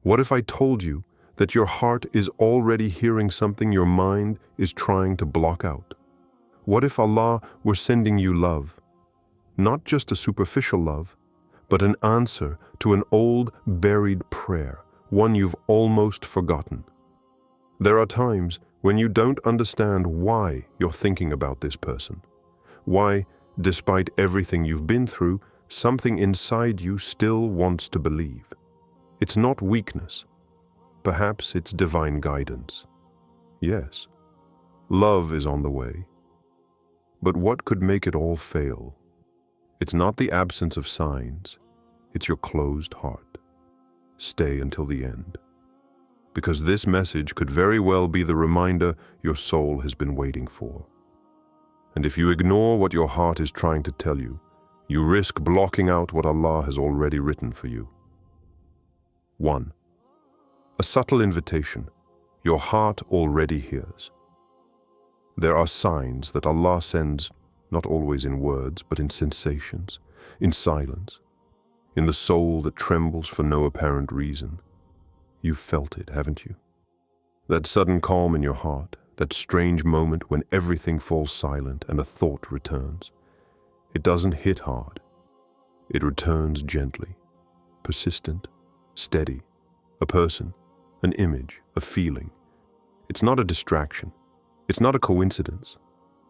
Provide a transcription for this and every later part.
What if I told you that your heart is already hearing something your mind is trying to block out? What if Allah were sending you love? Not just a superficial love, but an answer to an old, buried prayer, one you've almost forgotten. There are times when you don't understand why you're thinking about this person. Why, despite everything you've been through, something inside you still wants to believe. It's not weakness. Perhaps it's divine guidance. Yes, love is on the way. But what could make it all fail? It's not the absence of signs, it's your closed heart. Stay until the end. Because this message could very well be the reminder your soul has been waiting for. And if you ignore what your heart is trying to tell you, you risk blocking out what Allah has already written for you. 1. A subtle invitation your heart already hears. There are signs that Allah sends, not always in words, but in sensations, in silence, in the soul that trembles for no apparent reason. You've felt it, haven't you? That sudden calm in your heart, that strange moment when everything falls silent and a thought returns. It doesn't hit hard. It returns gently, persistent, steady. A person, an image, a feeling. It's not a distraction. It's not a coincidence.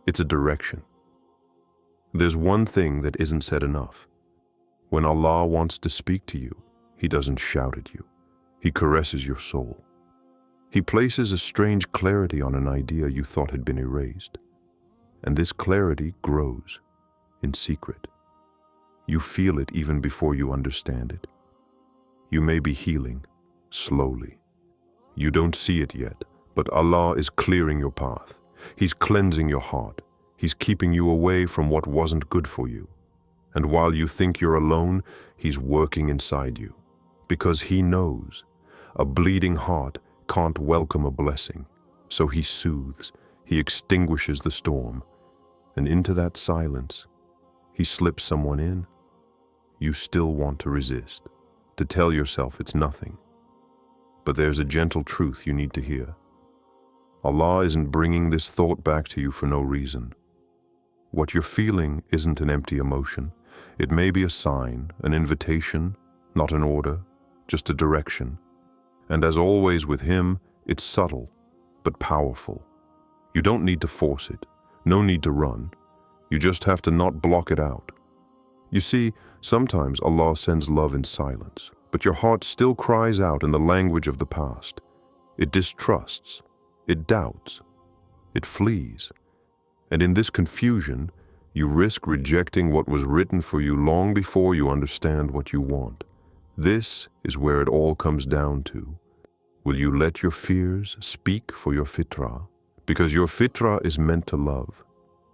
It's a direction. There's one thing that isn't said enough. When Allah wants to speak to you, He doesn't shout at you. He caresses your soul. He places a strange clarity on an idea you thought had been erased. And this clarity grows in secret. You feel it even before you understand it. You may be healing slowly. You don't see it yet, but Allah is clearing your path. He's cleansing your heart. He's keeping you away from what wasn't good for you. And while you think you're alone, He's working inside you. Because He knows a bleeding heart can't welcome a blessing. So He soothes, He extinguishes the storm. And into that silence, He slips someone in. You still want to resist, to tell yourself it's nothing. But there's a gentle truth you need to hear. Allah isn't bringing this thought back to you for no reason. What you're feeling isn't an empty emotion. It may be a sign, an invitation, not an order, just a direction. And as always with Him, it's subtle, but powerful. You don't need to force it. No need to run. You just have to not block it out. You see, sometimes Allah sends love in silence, but your heart still cries out in the language of the past. It distrusts, it doubts, it flees. And in this confusion, you risk rejecting what was written for you long before you understand what you want. This is where it all comes down to. Will you let your fears speak for your fitrah? Because your fitrah is meant to love.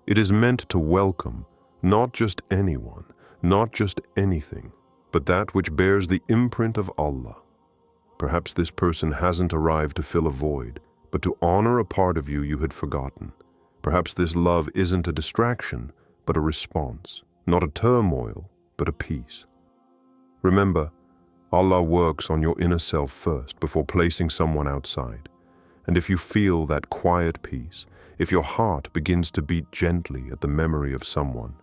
It is meant to welcome not just anyone, not just anything, but that which bears the imprint of Allah. Perhaps this person hasn't arrived to fill a void, but to honor a part of you had forgotten. Perhaps this love isn't a distraction, but a response, not a turmoil, but a peace. Remember, Allah works on your inner self first before placing someone outside. And if you feel that quiet peace, if your heart begins to beat gently at the memory of someone,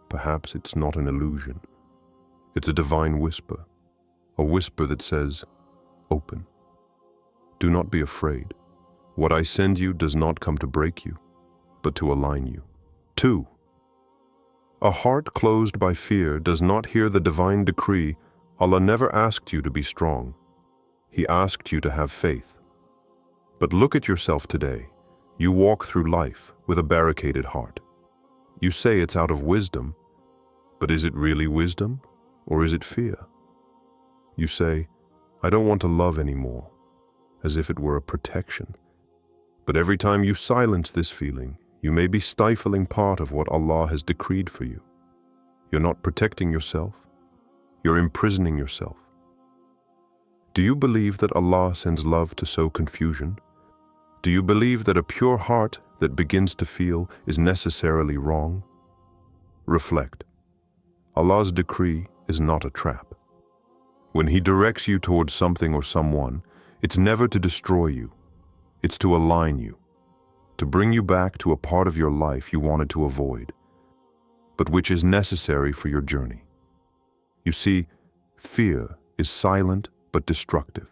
perhaps it's not an illusion. It's a divine whisper, a whisper that says, open. Do not be afraid. What I send you does not come to break you, but to align you. 2. A heart closed by fear does not hear the divine decree. Allah never asked you to be strong. He asked you to have faith. But look at yourself today. You walk through life with a barricaded heart. You say it's out of wisdom, but is it really wisdom, or is it fear? You say, I don't want to love anymore, as if it were a protection. But every time you silence this feeling, you may be stifling part of what Allah has decreed for you. You're not protecting yourself. You're imprisoning yourself. Do you believe that Allah sends love to sow confusion? Do you believe that a pure heart that begins to feel is necessarily wrong? Reflect. Allah's decree is not a trap. When He directs you towards something or someone, it's never to destroy you. It's to align you, to bring you back to a part of your life you wanted to avoid, but which is necessary for your journey. You see, fear is silent but destructive.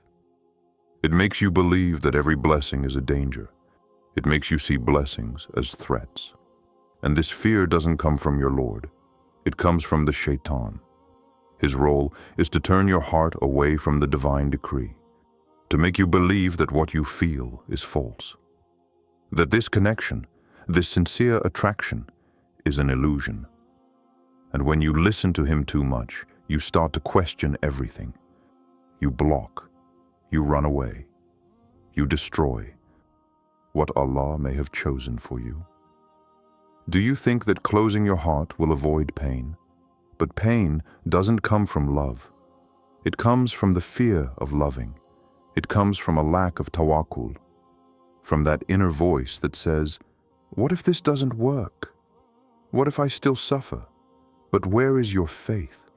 It makes you believe that every blessing is a danger. It makes you see blessings as threats. And this fear doesn't come from your Lord. It comes from the Shaitan. His role is to turn your heart away from the divine decree, to make you believe that what you feel is false, that this connection, this sincere attraction, is an illusion. And when you listen to him too much, you start to question everything. You block, you run away, you destroy what Allah may have chosen for you. Do you think that closing your heart will avoid pain? But pain doesn't come from love. It comes from the fear of loving. It comes from a lack of tawakkul, from that inner voice that says, what if this doesn't work? What if I still suffer? But where is your faith?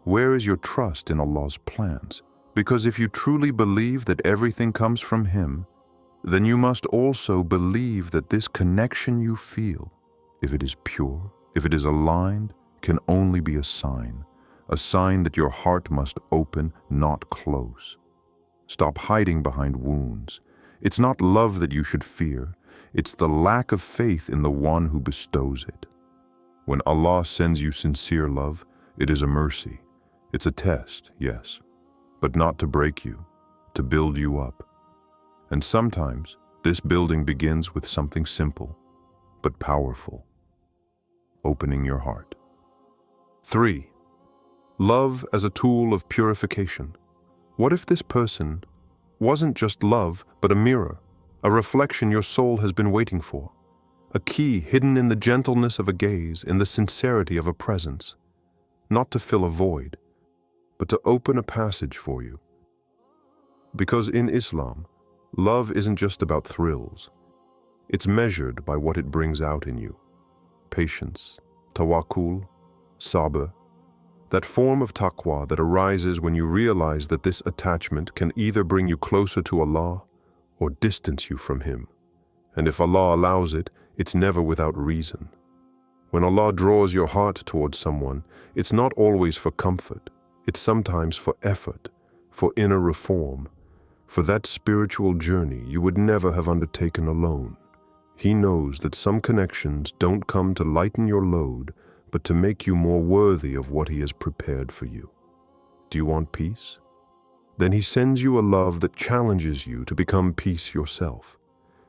Where is your trust in Allah's plans? Because if you truly believe that everything comes from Him, then you must also believe that this connection you feel, if it is pure, if it is aligned, can only be a sign that your heart must open, not close. Stop hiding behind wounds. It's not love that you should fear. It's the lack of faith in the one who bestows it. When Allah sends you sincere love, it is a mercy. It's a test, yes, but not to break you, to build you up. And sometimes this building begins with something simple, but powerful: opening your heart. 3. Love as a tool of purification. What if this person wasn't just love, but a mirror, a reflection your soul has been waiting for, a key hidden in the gentleness of a gaze, in the sincerity of a presence, not to fill a void, but to open a passage for you? Because in Islam, love isn't just about thrills. It's measured by what it brings out in you: patience, tawakkul, sabr, that form of taqwa that arises when you realize that this attachment can either bring you closer to Allah or distance you from Him. And if Allah allows it, it's never without reason. When Allah draws your heart towards someone, it's not always for comfort. It's sometimes for effort, for inner reform, for that spiritual journey you would never have undertaken alone. He knows that some connections don't come to lighten your load, but to make you more worthy of what He has prepared for you. Do you want peace? Then He sends you a love that challenges you to become peace yourself.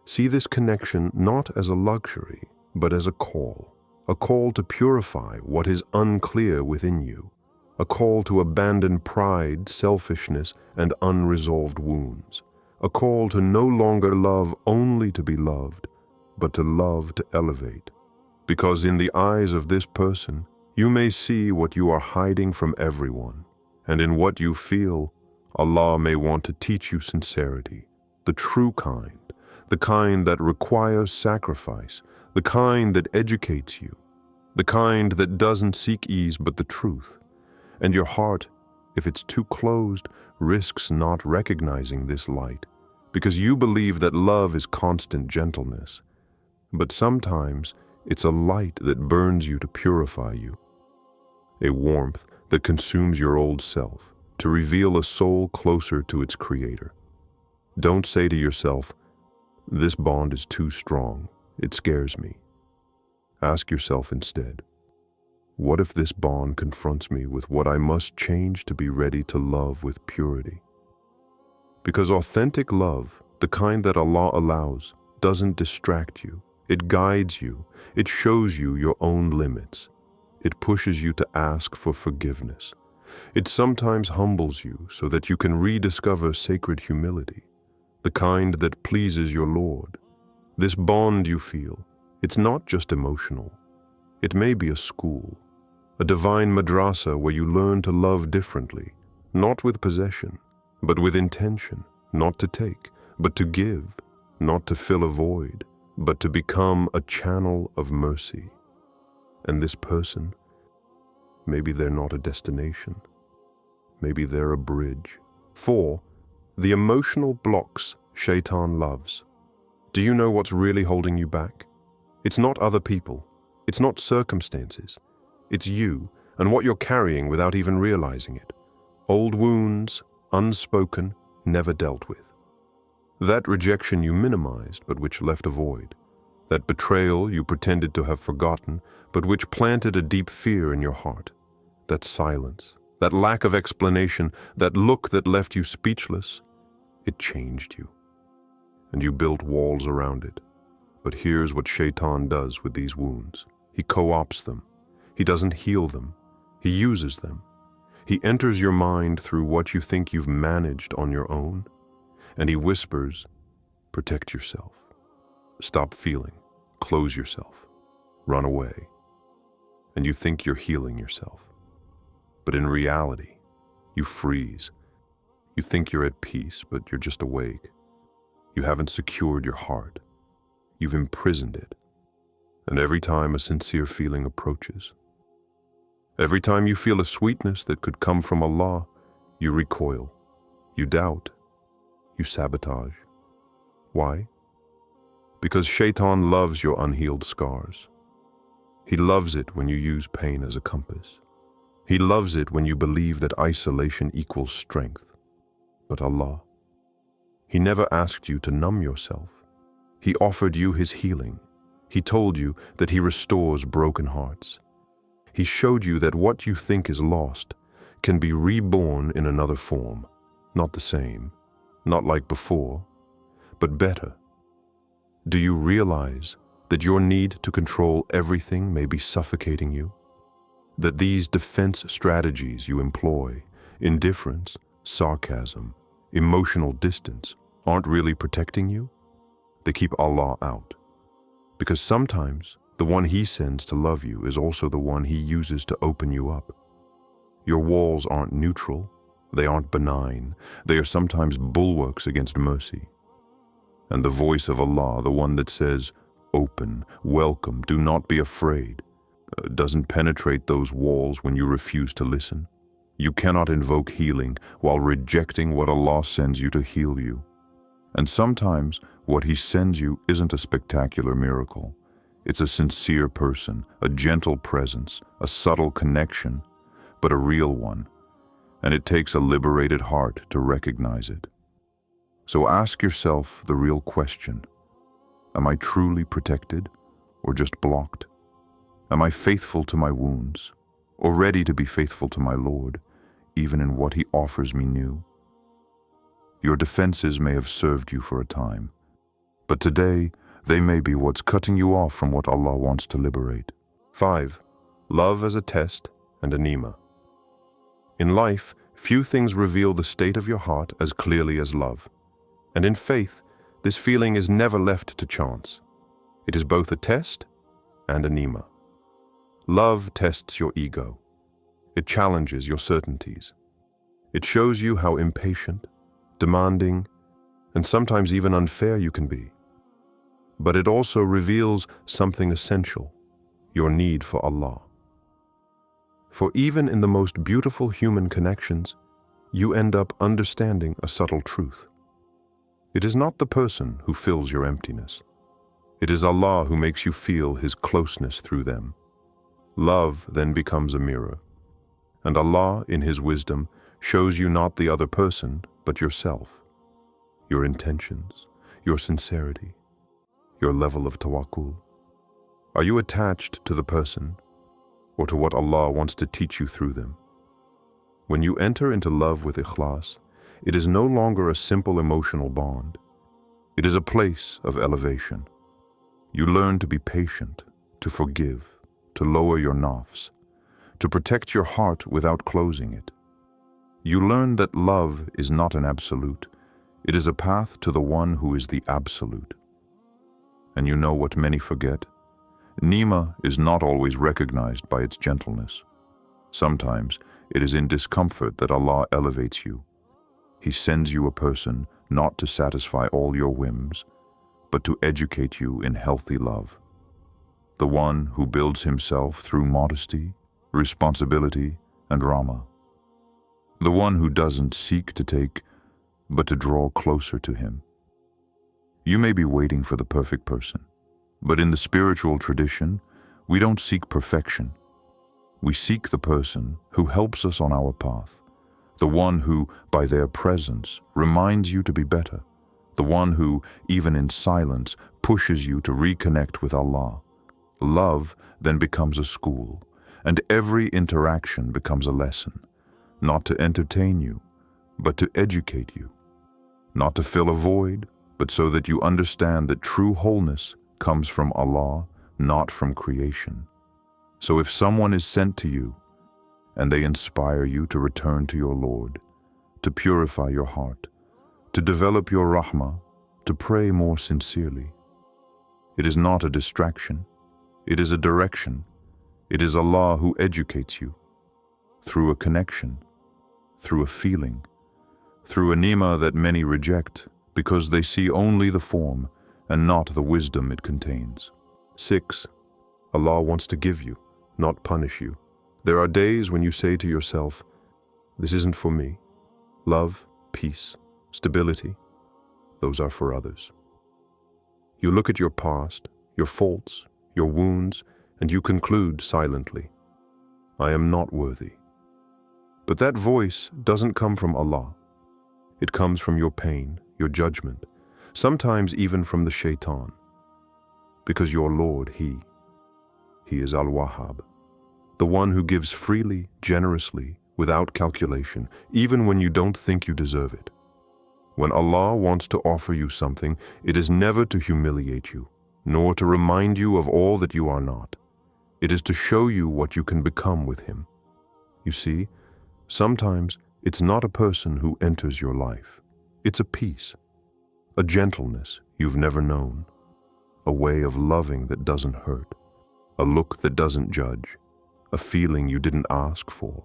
See this connection not as a luxury, but as a call to purify what is unclear within you, a call to abandon pride, selfishness, and unresolved wounds, a call to no longer love only to be loved, but to love to elevate. Because in the eyes of this person, you may see what you are hiding from everyone, and in what you feel, Allah may want to teach you sincerity, the true kind, the kind that requires sacrifice, the kind that educates you, the kind that doesn't seek ease but the truth. And your heart, if it's too closed, risks not recognizing this light, because you believe that love is constant gentleness. But sometimes it's a light that burns you to purify you, a warmth that consumes your old self to reveal a soul closer to its Creator. Don't say to yourself, this bond is too strong, it scares me. Ask yourself instead, what if this bond confronts me with what I must change to be ready to love with purity? Because authentic love, the kind that Allah allows, doesn't distract you. It guides you. It shows you your own limits. It pushes you to ask for forgiveness. It sometimes humbles you so that you can rediscover sacred humility, the kind that pleases your Lord. This bond you feel, it's not just emotional. It may be a school, a divine madrasa where you learn to love differently, not with possession, but with intention, not to take, but to give, not to fill a void, but to become a channel of mercy. And this person, maybe they're not a destination. maybe they're a bridge. 4. The emotional blocks Shaitan loves. Do you know what's really holding you back? It's not other people. It's not circumstances. It's you and what you're carrying without even realizing it. Old wounds, unspoken, never dealt with. That rejection you minimized, but which left a void. That betrayal you pretended to have forgotten, but which planted a deep fear in your heart. That silence, that lack of explanation, that look that left you speechless, it changed you. And you built walls around it. But here's what Shaitan does with these wounds. He co-opts them. He doesn't heal them. He uses them. He enters your mind through what you think you've managed on your own, and he whispers, protect yourself. Stop feeling. Close yourself. Run away. And you think you're healing yourself. But in reality, you freeze. You think you're at peace, but you're just awake. You haven't secured your heart. You've imprisoned it. And every time a sincere feeling approaches, every time you feel a sweetness that could come from Allah, you recoil, you doubt, you sabotage. Why? Because Shaitan loves your unhealed scars. He loves it when you use pain as a compass. He loves it when you believe that isolation equals strength. But Allah, He never asked you to numb yourself. He offered you His healing. He told you that He restores broken hearts. He showed you that what you think is lost can be reborn in another form, not the same, not like before, but better. Do you realize that your need to control everything may be suffocating you? That these defense strategies you employ, indifference, sarcasm, emotional distance, aren't really protecting you? They keep Allah out. Because sometimes the one He sends to love you is also the one He uses to open you up. Your walls aren't neutral, they aren't benign, they are sometimes bulwarks against mercy. And the voice of Allah, the one that says, open, welcome, do not be afraid, doesn't penetrate those walls when you refuse to listen. You cannot invoke healing while rejecting what Allah sends you to heal you. And sometimes what He sends you isn't a spectacular miracle. It's a sincere person, a gentle presence, a subtle connection, but a real one. And it takes a liberated heart to recognize it. So ask yourself the real question. Am I truly protected or just blocked? Am I faithful to my wounds or ready to be faithful to my Lord, even in what He offers me new? Your defenses may have served you for a time, but today they may be what's cutting you off from what Allah wants to liberate. 5. Love as a test and a ni'mah. In life, few things reveal the state of your heart as clearly as love. And in faith, this feeling is never left to chance. It is both a test and a ni'mah. Love tests your ego. It challenges your certainties. It shows you how impatient, demanding, and sometimes even unfair you can be. But it also reveals something essential, your need for Allah. For even in the most beautiful human connections, you end up understanding a subtle truth. It is not the person who fills your emptiness. It is Allah who makes you feel His closeness through them. Love then becomes a mirror, and Allah, in His wisdom, shows you not the other person, but yourself, your intentions, your sincerity, your level of tawakkul. Are you attached to the person or to what Allah wants to teach you through them? When you enter into love with ikhlas, it is no longer a simple emotional bond. It is a place of elevation. You learn to be patient, to forgive, to lower your nafs, to protect your heart without closing it. You learn that love is not an absolute. It is a path to the one who is the absolute. And you know what many forget? Ni'mah is not always recognized by its gentleness. Sometimes it is in discomfort that Allah elevates you. He sends you a person not to satisfy all your whims, but to educate you in healthy love. The one who builds himself through modesty, responsibility, and rahmah. the one who doesn't seek to take, but to draw closer to him. You may be waiting for the perfect person, but in the spiritual tradition, we don't seek perfection. We seek the person who helps us on our path, the one who, by their presence, reminds you to be better, the one who, even in silence, pushes you to reconnect with Allah. Love then becomes a school, and every interaction becomes a lesson, not to entertain you, but to educate you, not to fill a void, but so that you understand that true wholeness comes from Allah, not from creation. So if someone is sent to you, and they inspire you to return to your Lord, to purify your heart, to develop your rahmah, to pray more sincerely, it is not a distraction, it is a direction. It is Allah who educates you, through a connection, through a feeling, through a ni'mah that many reject because they see only the form and not the wisdom it contains. 6. Allah wants to give you, not punish you. There are days when you say to yourself, this isn't for me. Love, peace, stability, those are for others. You look at your past, your faults, your wounds, and you conclude silently, I am not worthy. But that voice doesn't come from Allah. It comes from your pain, your judgment, sometimes even from the shaitan. Because your Lord, He is Al-Wahhab, the one who gives freely, generously, without calculation, even when you don't think you deserve it. When Allah wants to offer you something, it is never to humiliate you, nor to remind you of all that you are not. It is to show you what you can become with Him. You see, sometimes it's not a person who enters your life. It's a peace, a gentleness you've never known, a way of loving that doesn't hurt, a look that doesn't judge, a feeling you didn't ask for,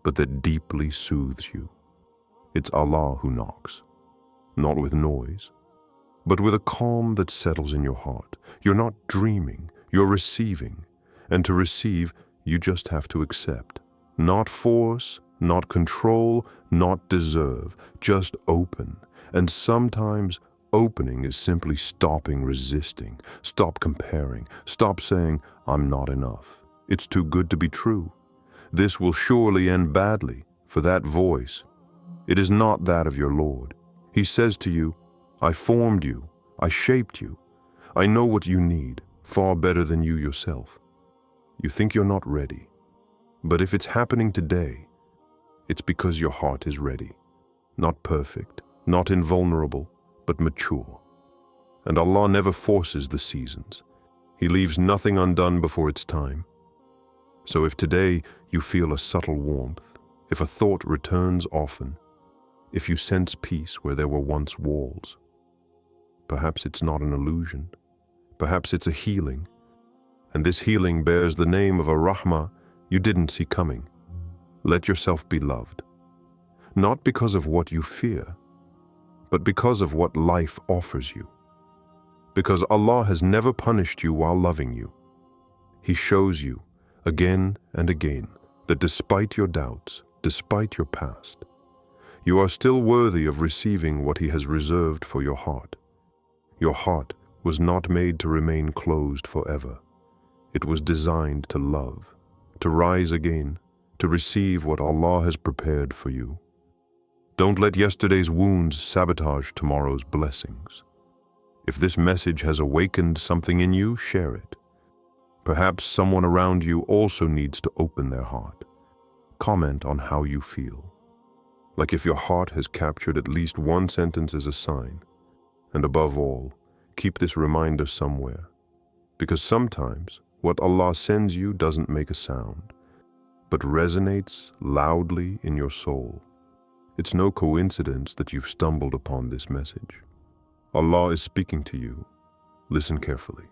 but that deeply soothes you. It's Allah who knocks, not with noise, but with a calm that settles in your heart. You're not dreaming, you're receiving. And to receive, you just have to accept. Not force, not control, not deserve, just open. And sometimes opening is simply stopping resisting. Stop comparing. Stop saying, I'm not enough. It's too good to be true. This will surely end badly, for that voice. It is not that of your Lord. He says to you, I formed you, I shaped you. I know what you need, far better than you yourself. You think you're not ready. But if it's happening today, it's because your heart is ready. Not perfect, not invulnerable, but mature. And Allah never forces the seasons. He leaves nothing undone before its time. So if today you feel a subtle warmth, if a thought returns often, if you sense peace where there were once walls, perhaps it's not an illusion. Perhaps it's a healing. And this healing bears the name of a rahmah you didn't see coming. Let yourself be loved. Not because of what you fear, but because of what life offers you. Because Allah has never punished you while loving you. He shows you, again and again, that despite your doubts, despite your past, you are still worthy of receiving what He has reserved for your heart. Your heart was not made to remain closed forever. It was designed to love, to rise again, to receive what Allah has prepared for you. Don't let yesterday's wounds sabotage tomorrow's blessings. If this message has awakened something in you, share it. Perhaps someone around you also needs to open their heart. Comment on how you feel. Like if your heart has captured at least one sentence as a sign. And above all, keep this reminder somewhere. Because sometimes what Allah sends you doesn't make a sound, but resonates loudly in your soul. It's no coincidence that you've stumbled upon this message. Allah is speaking to you. Listen carefully.